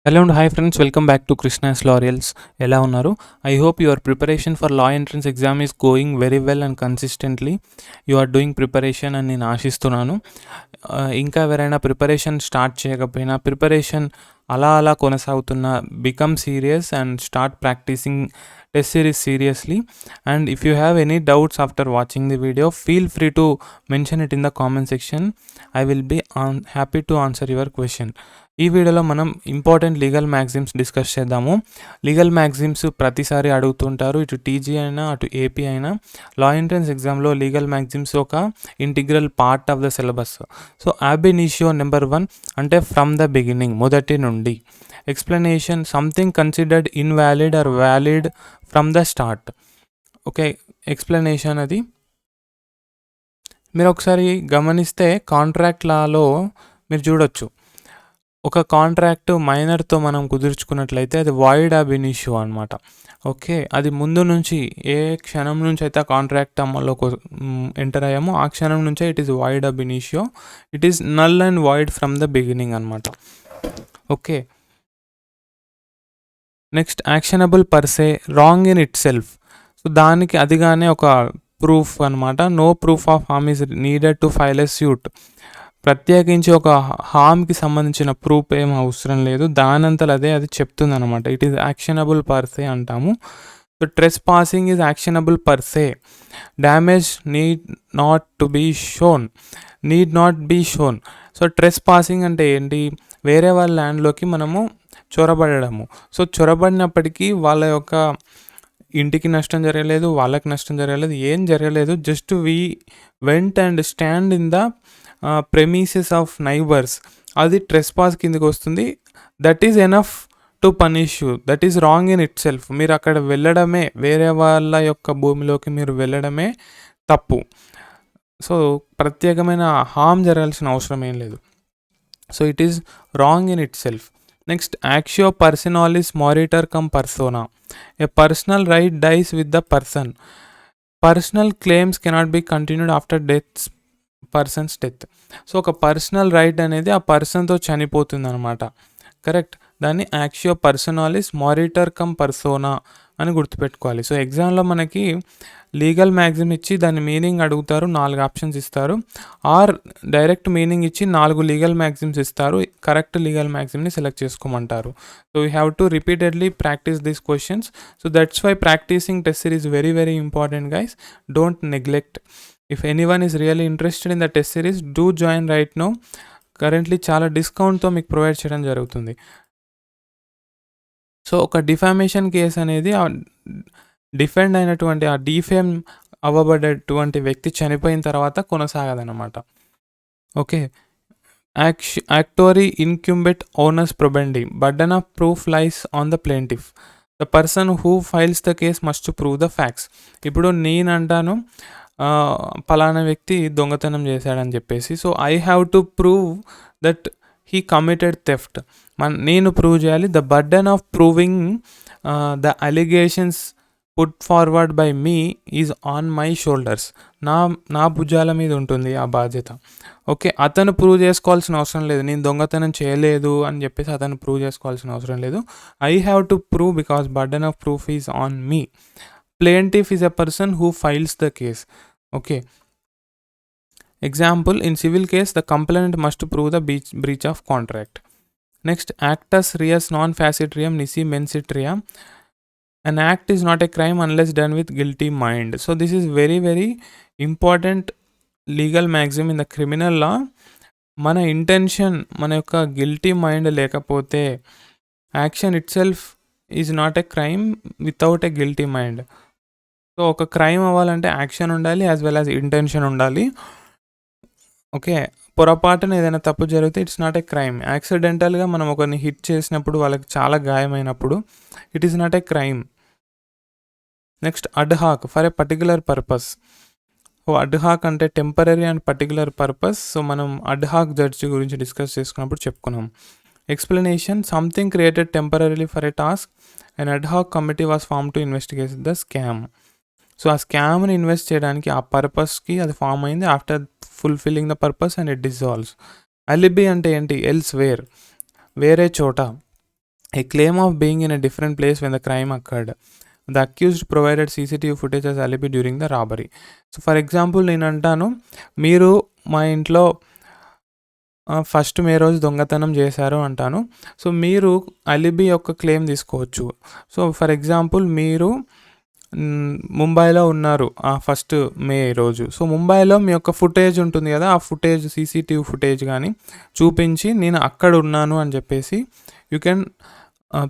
Hello and hi friends, welcome back to Krishna's Laurels. ఎలా ఉన్నారు? I hope your preparation for law entrance exam is going very well and consistently. You are doing preparation అని నేను ఆశిస్తున్నాను. ఇంకా ఎవరైనా preparation start చేయకపోయినా preparation అలా కొనసాగుతున్న become serious and start practising test series seriously. And if you have any doubts after watching the video, feel free to mention it in the comment section. I will be happy to answer your question. ఈ వీడియోలో మనం important legal మ్యాగజిమ్స్ discuss చేద్దాము. Legal మ్యాగజిమ్స్ ప్రతిసారి అడుగుతుంటారు, ఇటు TG అయినా అటు AP అయినా. లా ఎంట్రన్స్ ఎగ్జామ్లో లీగల్ మ్యాగజిమ్స్ ఒక integral part of the syllabus. So అబ్ ఇనిషియో నెంబర్ 1 అంటే ఫ్రమ్ ద బిగినింగ్, మొదటి నుండి. Explanation something considered invalid or valid from the start. Okay, explanation అది మీరు ఒకసారి గమనిస్తే కాంట్రాక్ట్ లాలో మీరు చూడొచ్చు, ఒక కాంట్రాక్ట్ మైనర్తో మనం కుదుర్చుకున్నట్లయితే అది వాయిడ్ అబ్ ఇనిషియో అనమాట. ఓకే, అది ముందు నుంచి ఏ క్షణం నుంచి అయితే ఆ కాంట్రాక్ట్ అమల్లో ఎంటర్ అయ్యామో ఆ క్షణం నుంచే it is void ab initio. It is null and void from the beginning అనమాట. Okay, next actionable per se, wrong in itself. So దానికి అదిగానే ఒక ప్రూఫ్ అనమాట. No proof of harm is needed to file a suit. ప్రత్యేకించి ఒక హార్మ్కి సంబంధించిన proof ఏం అవసరం లేదు, దానంతలో అదే అది చెప్తుంది అనమాట. ఇట్ ఈస్ యాక్షనబుల్ పర్సే అంటాము. So trespassing is actionable per se. Damage need not be shown. So trespassing అంటే ఏంటి? వేరే వాళ్ళ ల్యాండ్లోకి మనము చొరబడము. సో చొరబడినప్పటికీ వాళ్ళ యొక్క ఇంటికి నష్టం జరగలేదు, వాళ్ళకి నష్టం జరగలేదు, ఏం జరగలేదు. Just we went and stand in the premises of neighbours. అది ట్రెస్ పాస్ కిందకి వస్తుంది. That is enough to punish you. That is wrong in it self. మీరు అక్కడ వెళ్ళడమే, వేరే వాళ్ళ యొక్క భూమిలోకి మీరు వెళ్ళడమే తప్పు. సో ప్రత్యేకమైన హామ్ జరగాల్సిన అవసరం ఏం లేదు. So it is wrong in itself. Next actio personalis moritur cum persona. A personal right dies with the person. Personal claims cannot be continued after person's death. So ఒక పర్సనల్ రైట్ అనేది ఆ పర్సన్తో చనిపోతుంది అనమాట. Correct, దాన్ని యాక్సియో personalis moritur cum persona అని గుర్తుపెట్టుకోవాలి. So ఎగ్జామ్లో మనకి లీగల్ మ్యాగజిమ్ ఇచ్చి దాని మీనింగ్ అడుగుతారు, 4 ఆప్షన్స్ ఇస్తారు. ఆర్ డైరెక్ట్ మీనింగ్ ఇచ్చి 4 లీగల్ మ్యాగజిమ్స్ ఇస్తారు. కరెక్ట్ లీగల్ మ్యాగజిమ్ని సెలెక్ట్ చేసుకోమంటారు. So we have to repeatedly practise these questions. So that's why practising test series very very important guys. Don't neglect. If anyone is really interested in the test series, do join right now. Currently చాలా డిస్కౌంట్తో మీకు provide చేయడం జరుగుతుంది. So ఒక defamation case అనేది defend అయినటువంటి ఆ defame అవ్వబడేటువంటి వ్యక్తి చనిపోయిన తర్వాత కొనసాగదన్నమాట. Okay, actori incumbit onus probandi. Burden of proof lies on the plaintiff. The person who files the case must prove the facts. ఇప్పుడు నేను అంటాను పలానా వ్యక్తి దొంగతనం చేశాడని చెప్పేసి. So I have to prove that he committed theft. నేను prove చేయాలి. The burden of proving the allegations put forward by me is on my shoulders. నా భుజాల మీద ఉంటుంది ఆ బాధ్యత. ఓకే, అతను ప్రూవ్ చేసుకోవాల్సిన అవసరం లేదు, నేను దొంగతనం చేయలేదు అని చెప్పేసి అతను ప్రూవ్ చేసుకోవాల్సిన అవసరం లేదు. I have to prove because burden of proof is on me. Plaintiff is a person who files the case. Okay. Example, in civil case, the complainant must prove the breach of contract. Next, actus reus non facit reum nisi mensit rea. An act is not a crime unless done with guilty mind. So this is very very important legal maxim in the criminal law. మన intention, మన యొక్క guilty mind లేకపోతే action itself is not a crime without a guilty mind. So ఒక crime అవ్వాలంటే action ఉండాలి as well as intention ఉండాలి. Okay, పొరపాటున ఏదైనా తప్పు జరిగితే ఇట్స్ నాట్ ఏ క్రైమ్. యాక్సిడెంటల్గా మనం ఒకరిని హిట్ చేసినప్పుడు, వాళ్ళకి చాలా గాయమైనప్పుడు it is not a crime. Next ad hoc for a particular purpose. Ad hoc అంటే temporary and particular purpose. So మనం అడ్ హాక్ జడ్జి గురించి డిస్కస్ చేసుకున్నప్పుడు చెప్పుకున్నాం. Explanation something created temporarily for a task. And ad hoc committee was form to investigate the scam. So ఆ స్కామ్ని invest చేయడానికి ఆ పర్పస్కి అది ఫామ్ అయింది. After fulfilling the purpose and it dissolves. Alibi అంటే ఏంటి? ఎల్స్ వేర్, వేరే చోట. A claim of being in a different place when the crime occurred. The accused provided CCTV footage as alibi during the robbery. So for example నేను అంటాను, మీరు మా ఇంట్లో first మే రోజు దొంగతనం చేశారు అంటాను. సో మీరు అలిబి యొక్క క్లెయిమ్ తీసుకోవచ్చు. సో ఫర్ ఎగ్జాంపుల్ మీరు ముంబైలో ఉన్నారు ఫస్ట్ మే రోజు. సో ముంబైలో మీ యొక్క ఫుటేజ్ ఉంటుంది కదా, ఆ ఫుటేజ్ సీసీటీవీ ఫుటేజ్ కానీ చూపించి నేను అక్కడ ఉన్నాను అని చెప్పేసి you can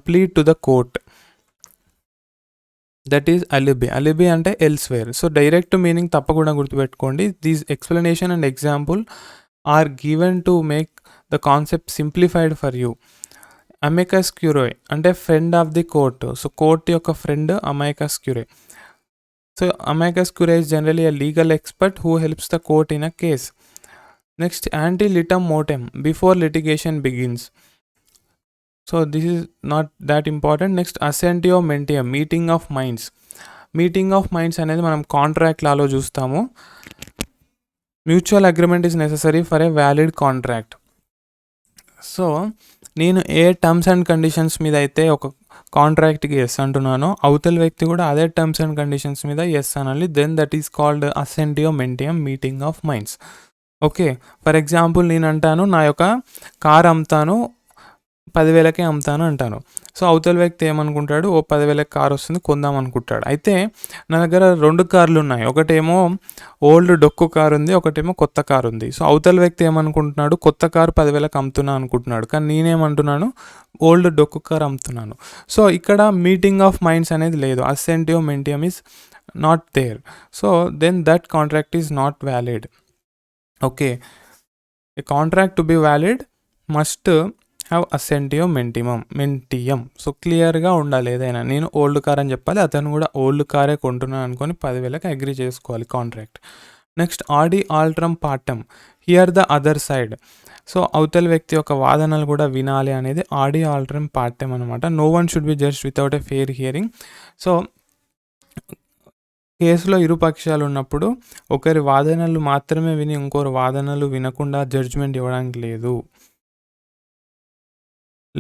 plead to the court. That is alibi. Alibi అంటే ఎల్స్వేర్. సో డైరెక్ట్ మీనింగ్ తప్పకుండా గుర్తుపెట్టుకోండి. These explanation and example are given to make the concept simplified for you. Amicus curiae అంటే friend of the court. So court యొక్క friend amicus curiae. So amicus curiae is generally a legal expert who helps the court in a case. Next, ante litem mortem, before litigation begins. So this is not that important. Next, assentio mentium, meeting of minds. Meeting of minds అనేది మనం contract లాలో చూస్తాము. Mutual agreement is necessary for a valid contract. So నేను ఏ terms and conditions మీద అయితే ఒక కాంట్రాక్ట్కి yes అంటున్నానో అవతల వ్యక్తి కూడా అదే టర్మ్స్ అండ్ కండిషన్స్ మీద ఎస్ అనాలి. Then that is called assentio mentium, meeting of minds. Okay, for example నేను అంటాను నా యొక్క కార్ అమ్ముతాను, 10,000కే అమ్ముతాను అంటాను. సో అవతల వ్యక్తి ఏమనుకుంటాడు, ఓ 10,000కి కార్ వస్తుంది కొందాం అనుకుంటాడు. అయితే నా దగ్గర 2 కార్లు ఉన్నాయి, ఒకటేమో ఓల్డ్ డొక్కు కార్ ఉంది, ఒకటేమో కొత్త కార్ ఉంది. సో అవతల వ్యక్తి ఏమనుకుంటున్నాడు, కొత్త కారు 10,000కి అమ్ముతున్నా అనుకుంటున్నాడు, కానీ నేనేమంటున్నాను ఓల్డ్ డొక్కు కార్ అమ్ముతున్నాను. సో ఇక్కడ మీటింగ్ ఆఫ్ మైండ్స్ అనేది లేదు, assentio mentium is not there. So then that contract is not valid. Okay, a contract to be valid must have assentio mentium. So క్లియర్గా ఉండాలి. ఏదైనా నేను ఓల్డ్ కార్ అని చెప్పాలి, అతను కూడా ఓల్డ్ కారే కొంటున్నాను అనుకొని 10,000కి అగ్రీ చేసుకోవాలి contract. Next, audi alteram partem, hear the other side. So అవతల వ్యక్తి యొక్క వాదనలు కూడా వినాలి అనేది ఆడి ఆల్ట్రమ్ పార్టమ్ అనమాట. No one should be judged without a fair hearing. So కేసులో ఇరు పక్షాలు ఉన్నప్పుడు ఒకరి వాదనలు మాత్రమే విని ఇంకొకరి వాదనలు వినకుండా జడ్జ్మెంట్ ఇవ్వడానికి లేదు.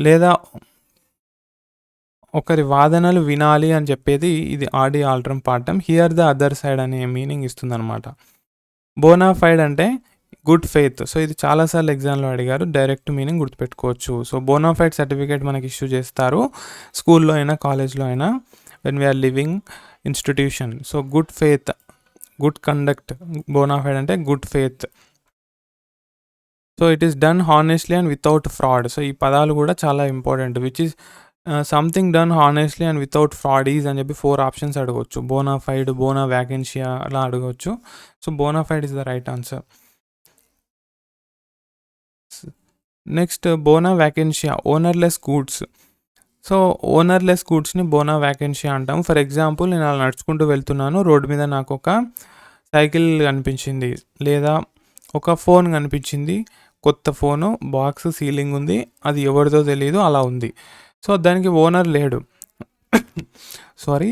లేదా ఒకరి వాదనలు వినాలి అని చెప్పేది ఇది audi alteram partem. Hear the other side అనే మీనింగ్ ఇస్తుంది అనమాట. బోనాఫైడ్ అంటే గుడ్ ఫెయిత్. సో ఇది చాలాసార్లు ఎగ్జామ్లో అడిగారు, డైరెక్ట్ మీనింగ్ గుర్తుపెట్టుకోవచ్చు. సో బోనాఫైడ్ సర్టిఫికేట్ మనకి ఇష్యూ చేస్తారు స్కూల్లో అయినా కాలేజ్లో అయినా when we are living institution. So good faith, good conduct. Bona fide అంటే good faith. So it is done honestly and without fraud. So ఈ పదాలు కూడా చాలా important. Which is something done honestly and without fraud is అని చెప్పి 4 options అడగవచ్చు. Bonafide, బోనా vacantia అలా అడగవచ్చు. So bona fide is the right answer. Next, bona vacantia, ownerless goods. So ownerless గూడ్స్ని బోనా వ్యాకెన్షియా అంటాం. ఫర్ ఎగ్జాంపుల్ నేను అలా నడుచుకుంటూ వెళ్తున్నాను, రోడ్డు మీద నాకు ఒక సైకిల్ కనిపించింది, లేదా ఒక ఫోన్ కనిపించింది, కొత్త ఫోను, బాక్స్ సీలింగ్ ఉంది, అది ఎవరిదో తెలియదు, అలా ఉంది. సో దానికి ఓనర్ లేడు. Sorry,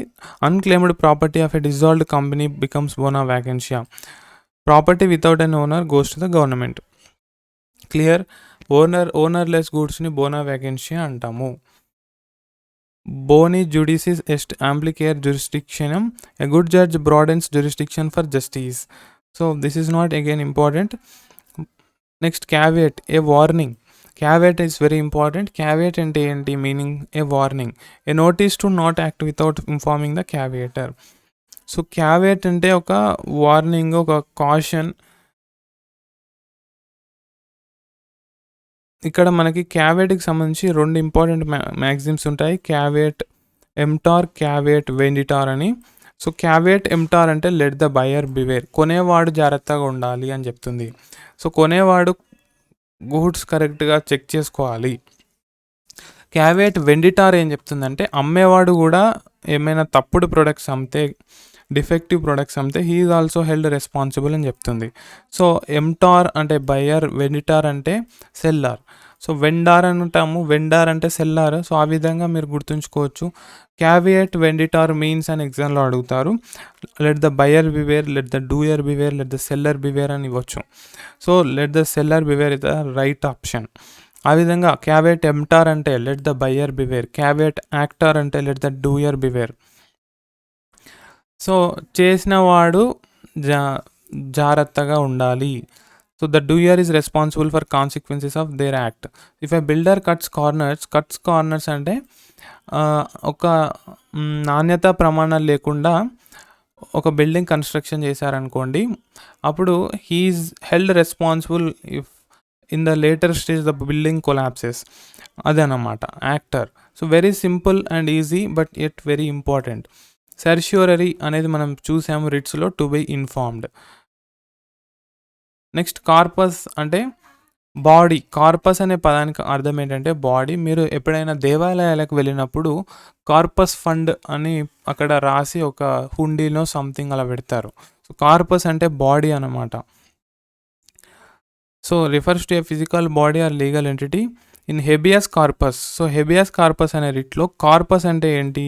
unclaimed property of a dissolved company becomes bona vacantia. Property without an owner goes to the government. Clear? Ownerless గూడ్స్ని బోనా వ్యాకెన్షియా అంటాము. Boni జుడిసిస్ ఎస్ట్ ఆంప్లికేర్ jurisdictionem. A good judge broadens jurisdiction for justice. So this is not again important. Next, caveat, a warning. Caveat is very important. Caveat ante enti meaning a warning. A notice to not act without informing the caveator. So caveat ante oka warning, oka caution. ఇక్కడ మనకి క్యావేట్కి సంబంధించి 2 important maxims ఉంటాయి, క్యావేట్ ఎంటార్, క్యావేట్ వెండిటార్ అని. So క్యావేట్ Ntorq అంటే let the buyer beware, కొనేవాడు జాగ్రత్తగా ఉండాలి అని చెప్తుంది. సో కొనేవాడు గూడ్స్ కరెక్ట్గా చెక్ చేసుకోవాలి. క్యావేట్ వెండిటార్ ఏం చెప్తుందంటే అమ్మేవాడు కూడా ఏమైనా తప్పుడు ప్రొడక్ట్స్ అమ్మితే, డిఫెక్టివ్ ప్రొడక్ట్స్ అమ్మితే he is also held responsible అని చెప్తుంది. సో ఎంటార్ అంటే బయర్, వెండిటార్ అంటే సెల్లార్. సో వెండార్ అంటాము, వెండార్ అంటే సెల్లార్. సో ఆ విధంగా మీరు గుర్తుంచుకోవచ్చు. క్యావియేట్ వెండిటార్ మీన్స్ అని ఎగ్జామ్లో అడుగుతారు. Let the buyer beware, let the doer beware, let the seller beware అని ఇవ్వచ్చు. So let the seller beware is the right option. ఆ విధంగా క్యావేట్ ఎంప్టార్ అంటే లెట్ ద బయ్యర్ బివేర్, క్యావేట్ యాక్టార్ అంటే let the doer beware. So చేసిన వాడు జా జాగ్రత్తగా ఉండాలి. So the doer is responsible for consequences of their act. If a builder cuts corners అంటే ఒక నాణ్యత ప్రమాణాలు లేకుండా ఒక బిల్డింగ్ కన్స్ట్రక్షన్ చేశారనుకోండి, అప్పుడు he is held responsible if in the later stage the building collapses. అదనమాట actor. So very simple and easy but at very important. Certiorari అనేది మనం చూసాము రిట్స్లో, to be informed. Next corpus అంటే బాడీ. కార్పస్ అనే పదానికి అర్థం ఏంటంటే బాడీ. మీరు ఎప్పుడైనా దేవాలయాలకు వెళ్ళినప్పుడు కార్పస్ ఫండ్ అని అక్కడ రాసి ఒక హుండీలో సంథింగ్ అలా పెడతారు. సో కార్పస్ అంటే బాడీ అన్నమాట. So refers to a physical body or legal entity in habeas corpus. So habeas corpus అనే రిట్లో కార్పస్ అంటే ఏంటి?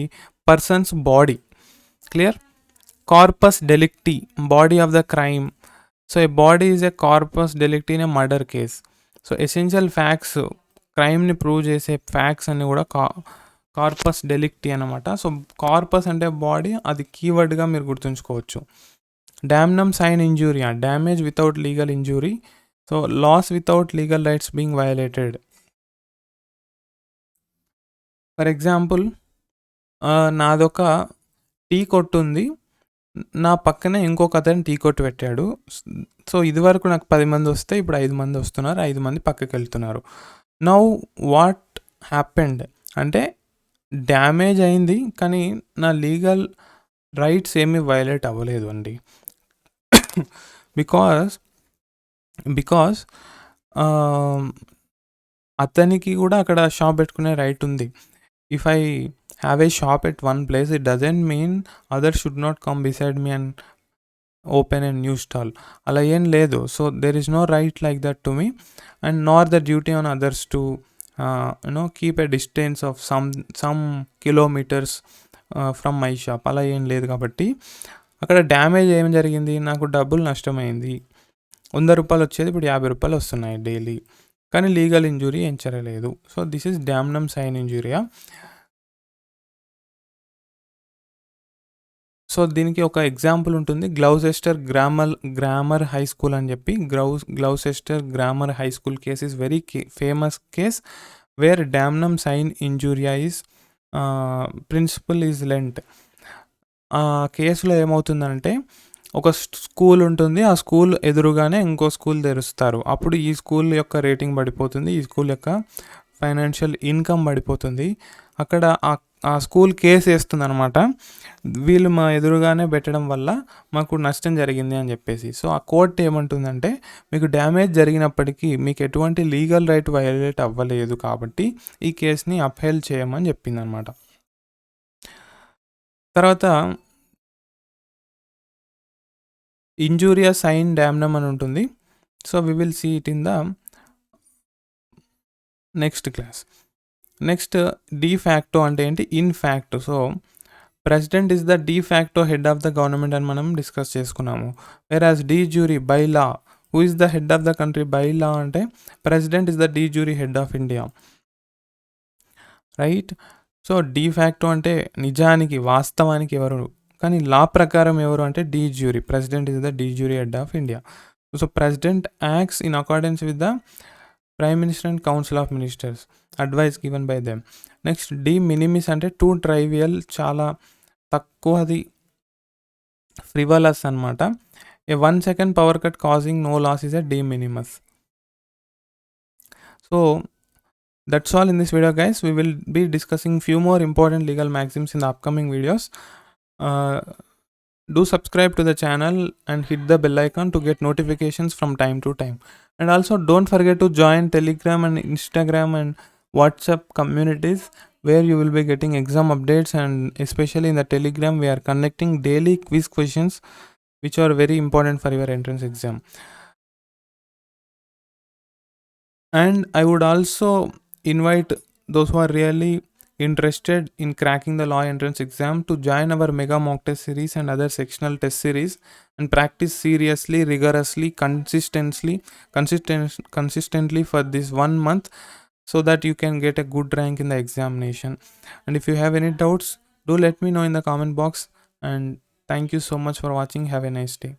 Person's body. Clear? Corpus delicti, body of the crime. So a body is a corpus delicti in a murder case. So essential facts, క్రైమ్ని prove చేసే facts అన్ని కూడా corpus డెలిక్టీ అనమాట. So corpus అంటే బాడీ, అది కీవర్డ్గా మీరు గుర్తుంచుకోవచ్చు. Damnum sine injuria, damage without legal injury. So loss without legal rights being violated. For example, నాదొక టీ కొట్టు ఉంది, నా పక్కనే ఇంకొక అతను టీ కొట్టు పెట్టాడు. సో ఇదివరకు నాకు 10 మంది వస్తే ఇప్పుడు 5 మంది వస్తున్నారు, 5 మంది పక్కకి వెళ్తున్నారు. నౌ వాట్ హ్యాపెండ్ అంటే డ్యామేజ్ అయింది, కానీ నా లీగల్ రైట్స్ ఏమీ వయలేట్ అవ్వలేదు అండి. బికాస్ అతనికి కూడా అక్కడ షాప్ పెట్టుకునే రైట్ ఉంది. If I have a shop at one place, it doesn't mean other should not come beside me and open and new stall. అలా ఏం లేదు. So there is no right like that to me and nor the duty on others to keep a distance of some kilometres from my shop. అలా ఏం లేదు. కాబట్టి అక్కడ damage ఏం జరిగింది? నాకు డబ్బులు నష్టమైంది. 100 రూపాయలు వచ్చేది ఇప్పుడు 50 రూపాయలు వస్తున్నాయి డైలీ, కానీ లీగల్ ఇంజూరీ ఏం జరగలేదు. So this is damnum sine injuria. So దీనికి ఒక ఎగ్జాంపుల్ ఉంటుంది, గ్లౌసెస్టర్ గ్రామర్ హై స్కూల్ అని చెప్పి. Gloucester grammar high school case is very famous case where damnum sine injuria is principle is lent. ఆ కేసులో ఏమవుతుందంటే, ఒక స్కూల్ ఉంటుంది, ఆ స్కూల్ ఎదురుగానే ఇంకో స్కూల్ తెరుస్తారు. అప్పుడు ఈ స్కూల్ యొక్క రేటింగ్ పడిపోతుంది, ఈ స్కూల్ యొక్క ఫైనాన్షియల్ ఇన్కమ్ పడిపోతుంది. అక్కడ ఆ స్కూల్ కేసు వేస్తుంది అనమాట, వీళ్ళు మా ఎదురుగానే పెట్టడం వల్ల మాకు నష్టం జరిగింది అని చెప్పేసి. సో ఆ కోర్టు ఏమంటుందంటే, మీకు డ్యామేజ్ జరిగినప్పటికీ మీకు ఎటువంటి లీగల్ రైట్ వయలేట్ అవ్వలేదు, కాబట్టి ఈ కేసుని అప్హెల్డ్ చేయమని చెప్పింది అనమాట. తర్వాత ఇంజూరియా సైన్ డామ్నమ్ అని ఉంటుంది. So we will see it in the next class. Next de facto అంటే ఏంటి? In fact. So president is the de facto head of the government అని మనం డిస్కస్ చేసుకున్నాము. Whereas de jure by law, who is the head of the country? By law అంటే president is the de jury head of India, right? So de facto అంటే నిజానికి వాస్తవానికి ఎవరు, కానీ law ప్రకారం ఎవరు అంటే D jure. President is the de jury head of India. So president acts in accordance with the prime minister and council of ministers, advice given by them. Next de minimis అంటే too trivial, చాలా తక్కువది, frivolous అనమాట. A 1 second power cut causing no loss is a de minimis. So that's all in this video, guys. We will be discussing few more important legal maxims in the upcoming videos. Do subscribe to the channel and hit the bell icon to get notifications from time to time. And also don't forget to join Telegram and Instagram and WhatsApp communities where you will be getting exam updates, and especially in the Telegram we are conducting daily quiz questions which are very important for your entrance exam. And I would also invite those who are really interested in cracking the law entrance exam, to join our mega mock test series and other sectional test series and practice seriously, rigorously, consistently for this 1 month, so that you can get a good rank in the examination. And if you have any doubts, do let me know in the comment box. And thank you so much for watching. Have a nice day.